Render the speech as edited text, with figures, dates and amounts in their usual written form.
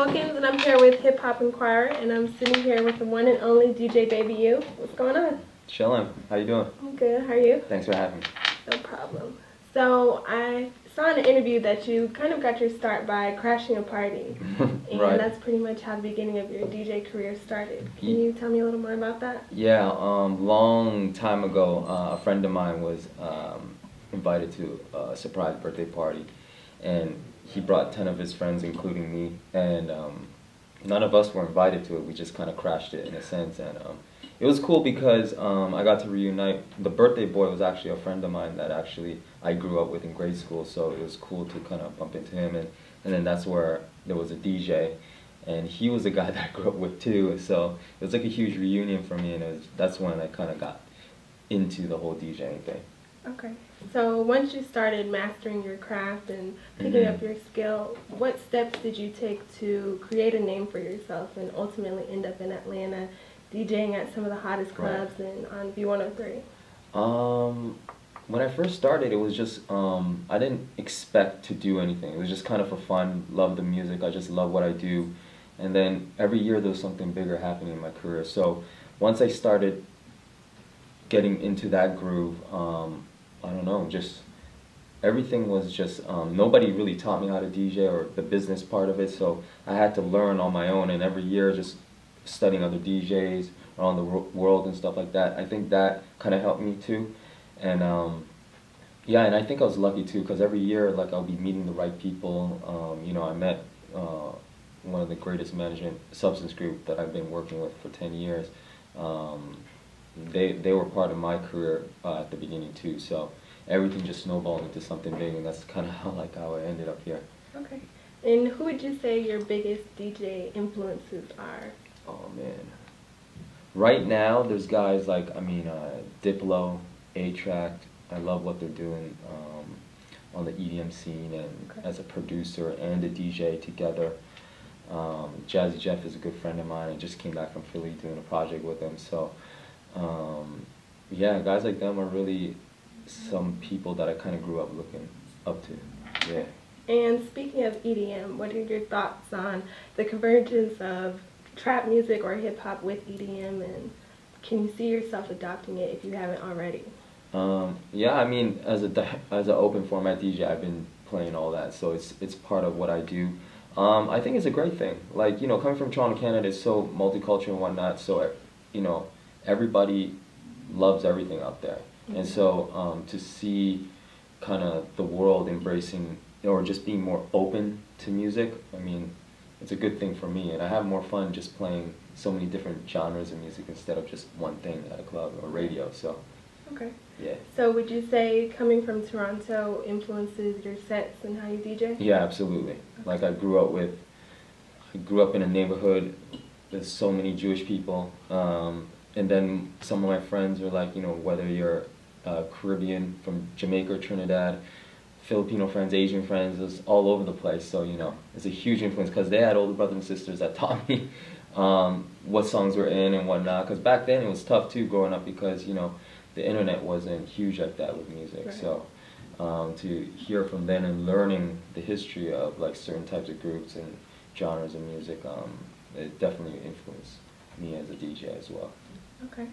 Wilkins, and I'm here with Hip Hop Inquirer, and I'm sitting here with the one and only DJ Baby U. What's going on? Chillin'. How you doing? I'm good. How are you? Thanks for having me. No problem. So I saw in an interview that you kind of got your start by crashing a party, and Right. that's pretty much how the beginning of your DJ career started. Can you tell me a little more about that? Yeah, long time ago, a friend of mine was invited to a surprise birthday party, and he brought 10 of his friends, including me, and none of us were invited to it. We just kind of crashed it in a sense, and it was cool because I got to reunite. The birthday boy was actually a friend of mine that actually I grew up with in grade school, so it was cool to kind of bump into him, and then that's where there was a DJ, and he was a guy that I grew up with too, so it was like a huge reunion for me, and that's when I kind of got into the whole DJing thing. Okay. So once you started mastering your craft and picking up your skill, what steps did you take to create a name for yourself and ultimately end up in Atlanta DJing at some of the hottest clubs and on V103? When I first started, it was just, I didn't expect to do anything. It was just kind of for fun, love the music, I just love what I do. And then every year there was something bigger happening in my career. So once I started getting into that groove, I don't know, just everything was just, nobody really taught me how to DJ or the business part of it, so I had to learn on my own, and every year just studying other DJs around the world and stuff like that. I think that kind of helped me too. And yeah, and I think I was lucky too, because every year like I'll be meeting the right people. You know, I met one of the greatest management substance group that I've been working with for 10 years. They were part of my career at the beginning too, so everything just snowballed into something big, and that's kind of how I ended up here. Okay. And who would you say your biggest DJ influences are? Oh man. Right now, there's guys like, Diplo, A-Track. I love what they're doing on the EDM scene, and as a producer and a DJ together. Jazzy Jeff is a good friend of mine. I just came back from Philly doing a project with him. So, yeah, guys like them are really some people that I kind of grew up looking up to. Yeah. And speaking of EDM, what are your thoughts on the convergence of trap music or hip hop with EDM, and can you see yourself adopting it if you haven't already? Yeah, I mean, as an open format DJ, I've been playing all that, so it's part of what I do. I think it's a great thing. Like, you know, coming from Toronto, Canada, it's so multicultural and whatnot, so, you know, everybody loves everything out there. And so to see kind of the world embracing or just being more open to music, I mean, it's a good thing for me, and I have more fun just playing so many different genres of music instead of just one thing at a club or radio, so. Okay. Yeah. So would you say coming from Toronto influences your sets and how you DJ? Yeah, absolutely. Okay. Like I grew up in a neighborhood, there's so many Jewish people, and then some of my friends are like, you know, whether you're Caribbean from Jamaica or Trinidad, Filipino friends, Asian friends, it's all over the place. So, you know, it's a huge influence because they had older brothers and sisters that taught me what songs were in and whatnot. Because back then it was tough too growing up because, you know, the internet wasn't huge like that with music. Right. So to hear from them and learning the history of like certain types of groups and genres of music, it definitely influenced me as a DJ as well. Okay.